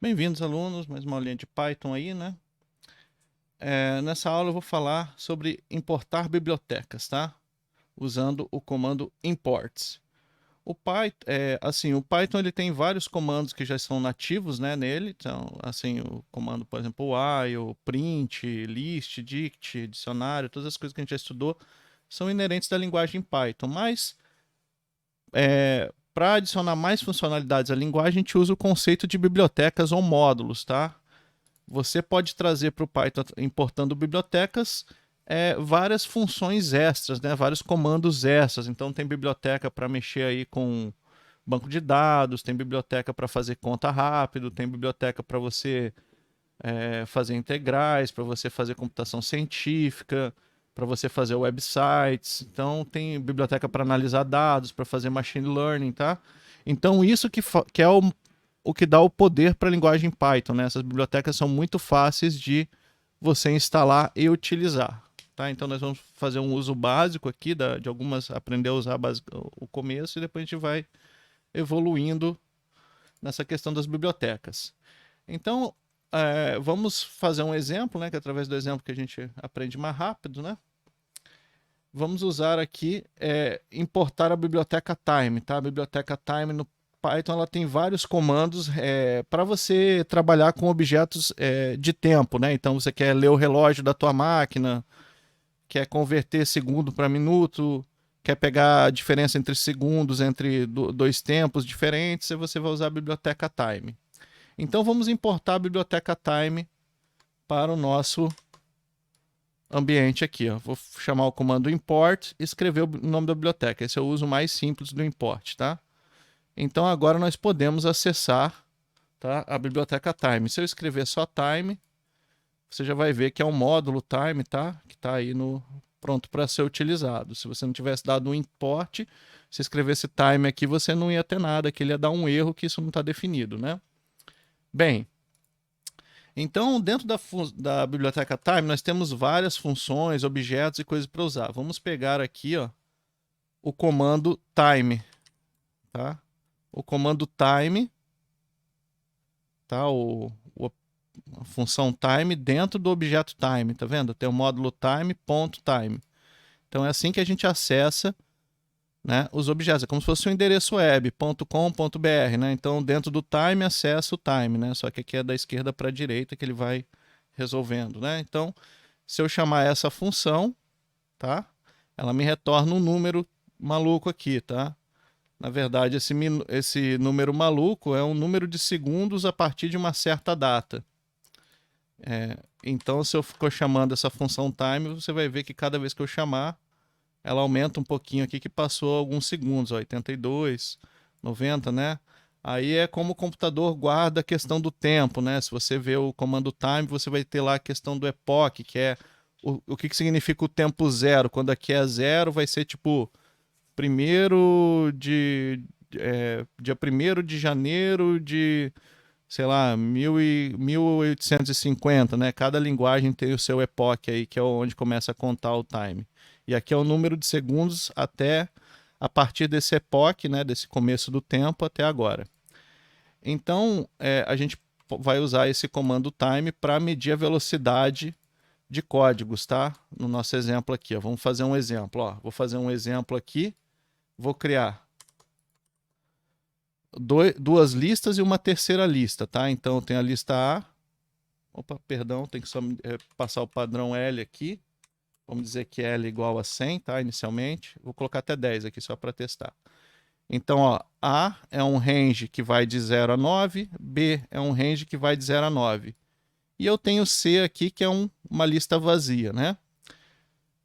Bem-vindos, alunos, mais uma aulinha de Python aí, né? Nessa aula eu vou falar sobre importar bibliotecas, tá? Usando o comando imports. O Python ele tem vários comandos que já são nativos, né, nele. Então, assim, o comando, por exemplo, while, print, list, dict, dicionário, todas as coisas que a gente já estudou são inerentes da linguagem Python. Mas, para adicionar mais funcionalidades à linguagem, a gente usa o conceito de bibliotecas ou módulos, tá? Você pode trazer para o Python, importando bibliotecas, várias funções extras, né? Vários comandos extras. Então tem biblioteca para mexer aí com banco de dados, tem biblioteca para fazer conta rápido, tem biblioteca para você fazer integrais, para você fazer computação científica, para você fazer websites. Então tem biblioteca para analisar dados, para fazer machine learning, tá? Então isso que é o que dá o poder para a linguagem Python, né? Essas bibliotecas são muito fáceis de você instalar e utilizar. Tá? Então nós vamos fazer um uso básico aqui de algumas, aprender a usar o começo e depois a gente vai evoluindo nessa questão das bibliotecas. Então, vamos fazer um exemplo, né? Que através do exemplo que a gente aprende mais rápido, né? Vamos usar aqui, importar a biblioteca time, tá? A biblioteca time no Python ela tem vários comandos para você trabalhar com objetos de tempo, né? Então você quer ler o relógio da tua máquina, quer converter segundo para minuto, quer pegar a diferença entre segundos entre dois tempos diferentes, e você vai usar a biblioteca time. Então vamos importar a biblioteca time para o nosso ambiente aqui. Ó. Vou chamar o comando import e escrever o nome da biblioteca. Esse é o uso mais simples do import, tá? Então agora nós podemos acessar, tá, a biblioteca time. Se eu escrever só time, você já vai ver que é um módulo time, tá? Que está aí pronto para ser utilizado. Se você não tivesse dado um import, se escrevesse time aqui, você não ia ter nada, que ele ia dar um erro que isso não está definido, né? Bem, então dentro da biblioteca time nós temos várias funções, objetos e coisas para usar. Vamos pegar aqui, ó, o comando time, tá? O comando time, tá? A função time dentro do objeto time, tá vendo? Tem o módulo time.time. Então é assim que a gente acessa, né, os objetos. É como se fosse um endereço web.com.br, né? Então dentro do time acessa o time, né? Só que aqui é da esquerda para a direita que ele vai resolvendo, né? Então se eu chamar essa função, tá? Ela me retorna um número maluco aqui, tá? Na verdade, esse número maluco é um número de segundos a partir de uma certa data. Então, se eu for chamando essa função time, você vai ver que cada vez que eu chamar, ela aumenta um pouquinho aqui, que passou alguns segundos, ó, 82, 90, né? Aí é como o computador guarda a questão do tempo, né? Se você vê o comando time, você vai ter lá a questão do epoch, que é o que significa o tempo zero. Quando aqui é zero, vai ser tipo primeiro de dia 1º de janeiro de, sei lá, 1850, né? Cada linguagem tem o seu epoch aí, que é onde começa a contar o time. E aqui é o número de segundos até a partir desse epoch, né, desse começo do tempo até agora. Então, a gente vai usar esse comando time para medir a velocidade de códigos, tá? No nosso exemplo aqui, ó. Vamos fazer um exemplo, ó. Vou fazer um exemplo aqui. Vou criar duas listas e uma terceira lista, tá? Então tem a lista A. Opa, perdão, tem que só passar o padrão L aqui. Vamos dizer que L igual a 100, tá? Inicialmente. Vou colocar até 10 aqui só para testar. Então, ó, A é um range que vai de 0 a 9, B é um range que vai de 0 a 9. E eu tenho C aqui, que é uma lista vazia, né?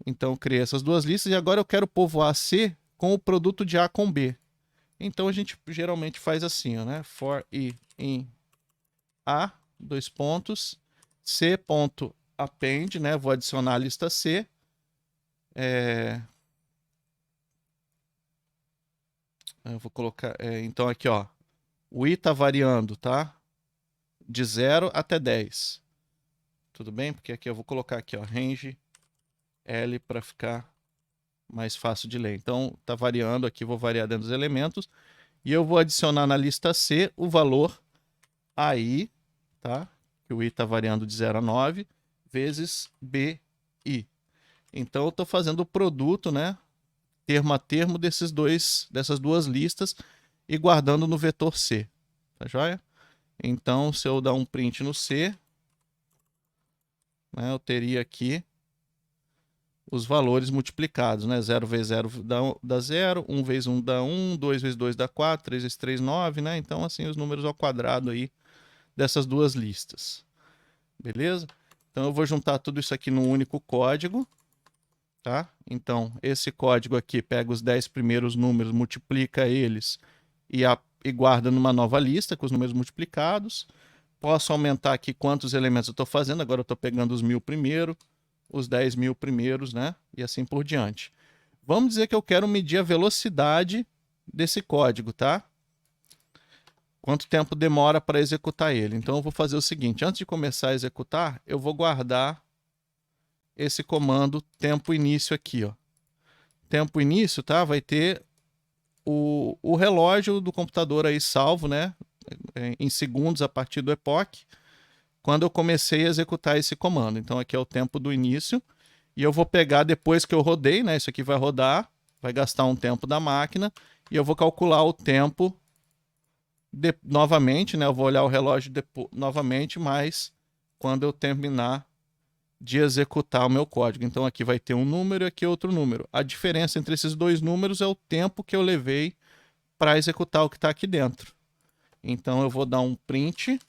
Então, eu criei essas duas listas e agora eu quero povoar C com o produto de A com B. Então, a gente geralmente faz assim, ó, né? For i in A, dois pontos, C.append, né? Vou adicionar a lista C. Eu vou colocar, então aqui, ó, o i está variando, tá? De 0 até 10. Tudo bem? Porque aqui eu vou colocar aqui, ó, range L para ficar mais fácil de ler. Então, está variando aqui, vou variar dentro dos elementos. E eu vou adicionar na lista C o valor AI tá? Que o i está variando de 0 a 9, vezes bi. Então eu estou fazendo o produto, né, termo a termo dessas duas listas e guardando no vetor C, tá joia? Então, se eu dar um print no C, né, eu teria aqui os valores multiplicados, né? 0 vezes 0 dá 0, 1 vezes 1 dá 1, 2 vezes 2 dá 4, 3 vezes 3, 9, né? Então, assim, os números ao quadrado aí dessas duas listas. Beleza? Então, eu vou juntar tudo isso aqui num único código, tá? Então, esse código aqui pega os 10 primeiros números, multiplica eles e guarda numa nova lista com os números multiplicados. Posso aumentar aqui quantos elementos eu estou fazendo. Agora eu estou pegando os 1000 primeiro, os 10.000 primeiros, né? E assim por diante. Vamos dizer que eu quero medir a velocidade desse código, tá? Quanto tempo demora para executar ele. Então eu vou fazer o seguinte, antes de começar a executar, eu vou guardar esse comando tempo início aqui, ó. Tempo início, tá? Vai ter o relógio do computador aí salvo, né? Em segundos a partir do epoch, quando eu comecei a executar esse comando. Então aqui é o tempo do início. E eu vou pegar depois que eu rodei, né? Isso aqui vai rodar, vai gastar um tempo da máquina. E eu vou calcular o tempo novamente, né? Eu vou olhar o relógio novamente, mas quando eu terminar de executar o meu código. Então aqui vai ter um número e aqui outro número. A diferença entre esses dois números é o tempo que eu levei para executar o que está aqui dentro. Então eu vou dar um print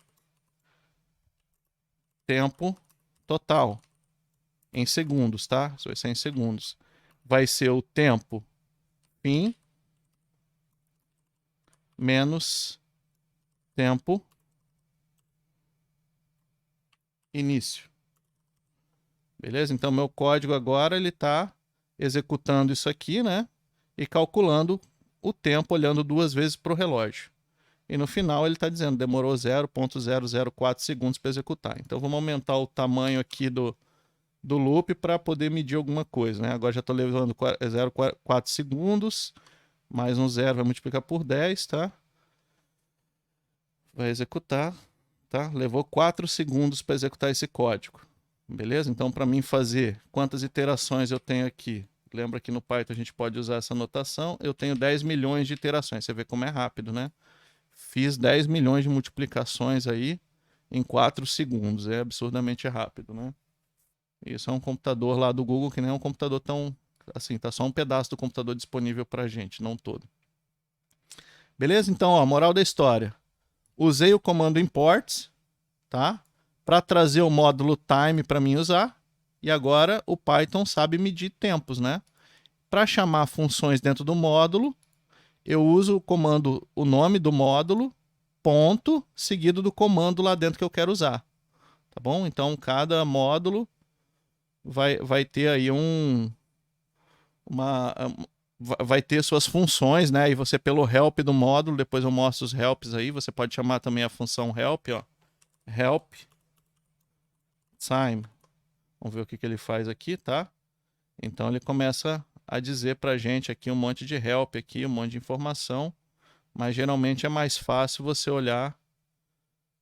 tempo total em segundos, tá? Isso vai ser em segundos. Vai ser o tempo fim menos tempo início. Beleza? Então meu código agora ele está executando isso aqui, né? E calculando o tempo olhando duas vezes para o relógio. E no final ele está dizendo demorou 0,004 segundos para executar. Então vamos aumentar o tamanho aqui do loop para poder medir alguma coisa, né? Agora já estou levando 0,4 segundos, mais um 0 vai multiplicar por 10, tá? Vai executar, tá? Levou 4 segundos para executar esse código, beleza? Então para mim fazer quantas iterações eu tenho aqui? Lembra que no Python a gente pode usar essa notação? Eu tenho 10 milhões de iterações, você vê como é rápido, né? Fiz 10 milhões de multiplicações aí em 4 segundos, é absurdamente rápido, né? Isso é um computador lá do Google que nem é um computador tão... Assim, tá só um pedaço do computador disponível pra gente, não todo. Beleza? Então, ó, moral da história. Usei o comando imports, tá? Para trazer o módulo time para mim usar. E agora o Python sabe medir tempos, né? Para chamar funções dentro do módulo, eu uso o comando, o nome do módulo, ponto, seguido do comando lá dentro que eu quero usar. Tá bom? Então, cada módulo vai ter aí vai ter suas funções, né? E você pelo help do módulo, depois eu mostro os helps aí, você pode chamar também a função help, ó. Help time. Vamos ver o que ele faz aqui, tá? Então ele começa a dizer pra gente aqui um monte de help aqui, um monte de informação, mas geralmente é mais fácil você olhar,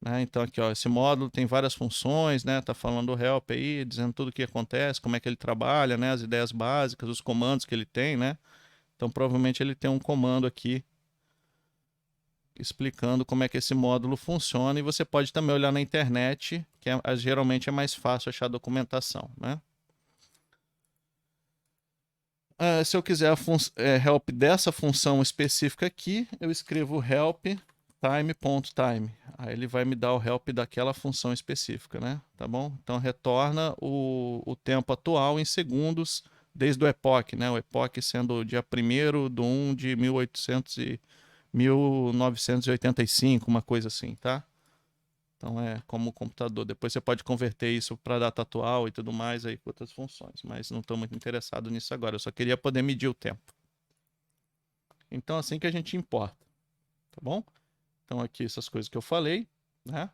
né? Então aqui, ó, esse módulo tem várias funções, né? Tá falando o help aí, dizendo tudo o que acontece, como é que ele trabalha, né? As ideias básicas, os comandos que ele tem, né? Então provavelmente ele tem um comando aqui explicando como é que esse módulo funciona e você pode também olhar na internet, que geralmente é mais fácil achar documentação, né? Se eu quiser help dessa função específica aqui, eu escrevo help time.time. Aí ele vai me dar o help daquela função específica, né? Tá bom? Então retorna o tempo atual em segundos desde o epoch, né? O epoch sendo o dia 1º de 1 de 1985, uma coisa assim, tá? Então é como o computador. Depois você pode converter isso para data atual e tudo mais aí com outras funções, mas não estou muito interessado nisso agora. Eu só queria poder medir o tempo. Então assim que a gente importa, tá bom? Então aqui essas coisas que eu falei, né?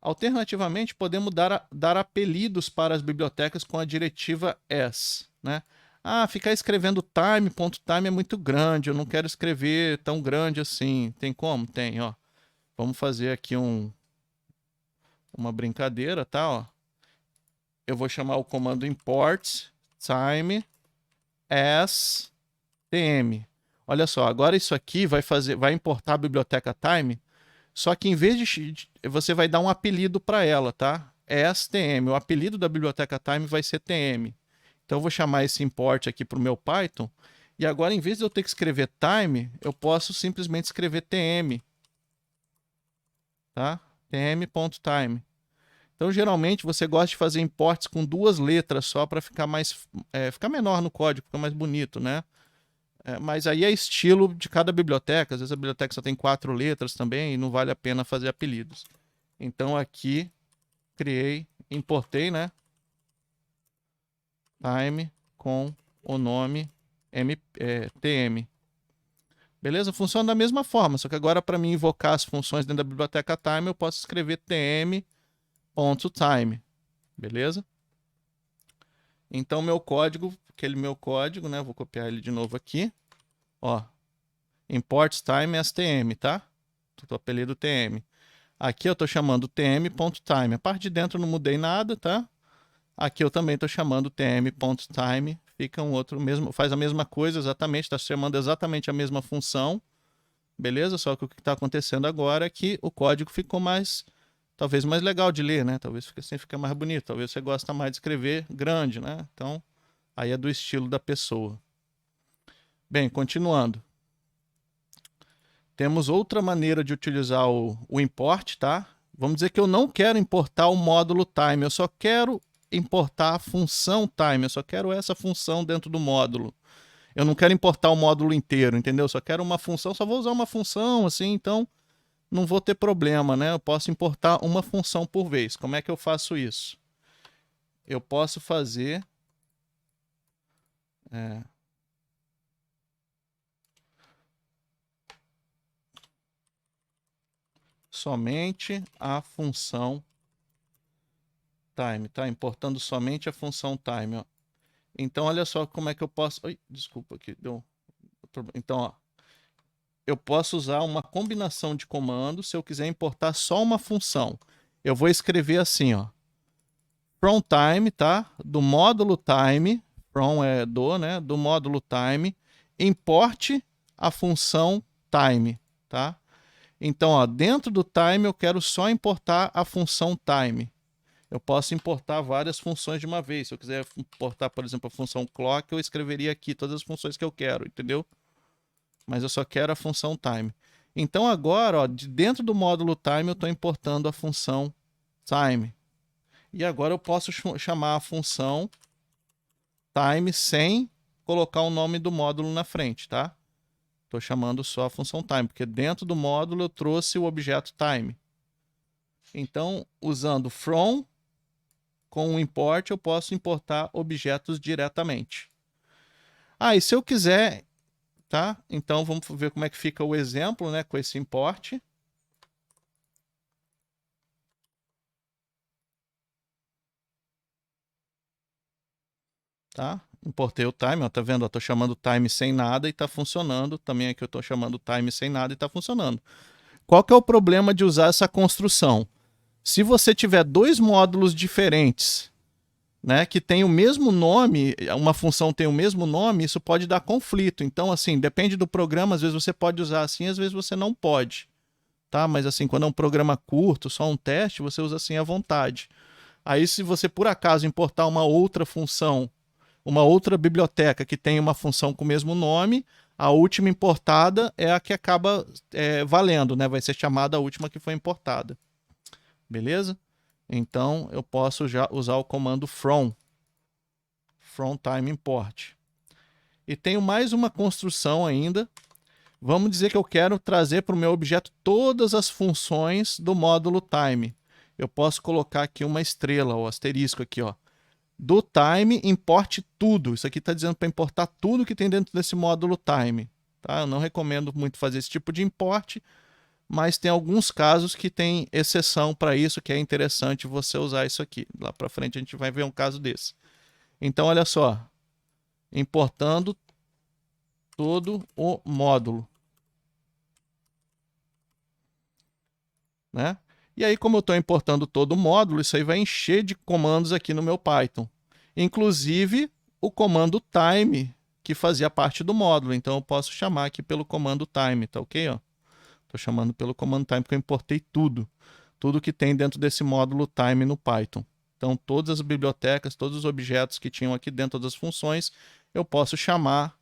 Alternativamente, podemos dar apelidos para as bibliotecas com a diretiva s, né? Ah, ficar escrevendo time.time é muito grande, eu não quero escrever tão grande assim. Tem como? Tem, ó. Vamos fazer aqui uma brincadeira, tá? Ó. Eu vou chamar o comando import time as tm. Olha só, agora isso aqui vai importar a biblioteca time, só que em vez de você vai dar um apelido para ela, tá? As tm. O apelido da biblioteca time vai ser tm. Então eu vou chamar esse import aqui para o meu Python. E agora, em vez de eu ter que escrever time, eu posso simplesmente escrever tm, tá? tm.time. Então, geralmente, você gosta de fazer imports com 2 letras só para ficar ficar menor no código, ficar mais bonito, né? Mas aí é estilo de cada biblioteca. Às vezes a biblioteca só tem 4 letras também e não vale a pena fazer apelidos. Então, aqui, importei, né? Time com o nome tm. Beleza? Funciona da mesma forma, só que agora para mim invocar as funções dentro da biblioteca time, eu posso escrever tm.time. Beleza? Então meu código, aquele meu código, né? Vou copiar ele de novo aqui. Ó, import time as tm, tá? Tô apelido tm. Aqui eu tô chamando tm.time. A parte de dentro eu não mudei nada, tá? Aqui eu também tô chamando tm.time. Fica um outro mesmo, faz a mesma coisa exatamente, tá chamando exatamente a mesma função. Beleza? Só que o que está acontecendo agora é que o código ficou talvez mais legal de ler, né? Talvez assim fica mais bonito. Talvez você gosta mais de escrever grande, né? Então, aí é do estilo da pessoa. Bem, continuando. Temos outra maneira de utilizar o import, tá? Vamos dizer que eu não quero importar o módulo time, eu só quero importar a função time, eu só quero essa função dentro do módulo. Eu não quero importar o módulo inteiro, entendeu? Só quero uma função, só vou usar uma função, assim, então não vou ter problema, né? Eu posso importar uma função por vez. Como é que eu faço isso? Eu posso fazer somente a função time, tá? Importando somente a função time, ó. Então, olha só como é que eu posso... Oi, desculpa aqui, deu... Então, ó, eu posso usar uma combinação de comandos se eu quiser importar só uma função. Eu vou escrever assim, ó. From time, tá? Do módulo time, from é do, né? Do módulo time, importe a função time, tá? Então, ó, dentro do time eu quero só importar a função time. Eu posso importar várias funções de uma vez. Se eu quiser importar, por exemplo, a função clock, eu escreveria aqui todas as funções que eu quero, entendeu? Mas eu só quero a função time. Então agora, ó, de dentro do módulo time, eu estou importando a função time. E agora eu posso chamar a função time sem colocar o nome do módulo na frente, tá? Estou chamando só a função time, porque dentro do módulo eu trouxe o objeto time. Então, usando from com o import, eu posso importar objetos diretamente. Ah, e se eu quiser, tá? Então, vamos ver como é que fica o exemplo, né, com esse import. Tá? Importei o time, ó, tá vendo? Estou chamando time sem nada e está funcionando. Também aqui eu estou chamando time sem nada e está funcionando. Qual que é o problema de usar essa construção? Se você tiver 2 módulos diferentes, né, que tem o mesmo nome, uma função tem o mesmo nome, isso pode dar conflito. Então, assim, depende do programa, às vezes você pode usar assim, às vezes você não pode. Tá? Mas assim, quando é um programa curto, só um teste, você usa assim à vontade. Aí, se você por acaso importar uma outra função, uma outra biblioteca que tem uma função com o mesmo nome, a última importada é a que acaba valendo, né? Vai ser chamada a última que foi importada. Beleza? Então, eu posso já usar o comando from time import. E tenho mais uma construção ainda. Vamos dizer que eu quero trazer para o meu objeto todas as funções do módulo time. Eu posso colocar aqui uma estrela, ou asterisco aqui, ó. Do time, importe tudo. Isso aqui está dizendo para importar tudo que tem dentro desse módulo time. Tá? Eu não recomendo muito fazer esse tipo de import, mas tem alguns casos que tem exceção para isso, que é interessante você usar isso aqui. Lá para frente a gente vai ver um caso desse. Então, olha só. Importando todo o módulo. Né? E aí, como eu estou importando todo o módulo, isso aí vai encher de comandos aqui no meu Python. Inclusive o comando time, que fazia parte do módulo. Então eu posso chamar aqui pelo comando time, tá ok? Estou chamando pelo comando time porque eu importei tudo. Tudo que tem dentro desse módulo time no Python. Então todas as bibliotecas, todos os objetos que tinham aqui dentro das funções, eu posso chamar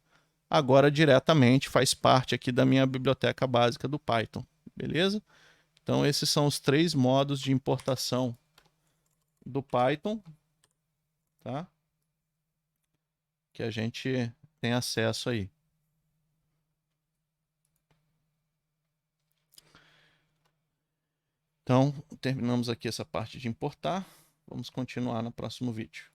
agora diretamente, faz parte aqui da minha biblioteca básica do Python. Beleza? Então esses são os 3 modos de importação do Python, tá? Que a gente tem acesso aí. Então, terminamos aqui essa parte de importar. Vamos continuar no próximo vídeo.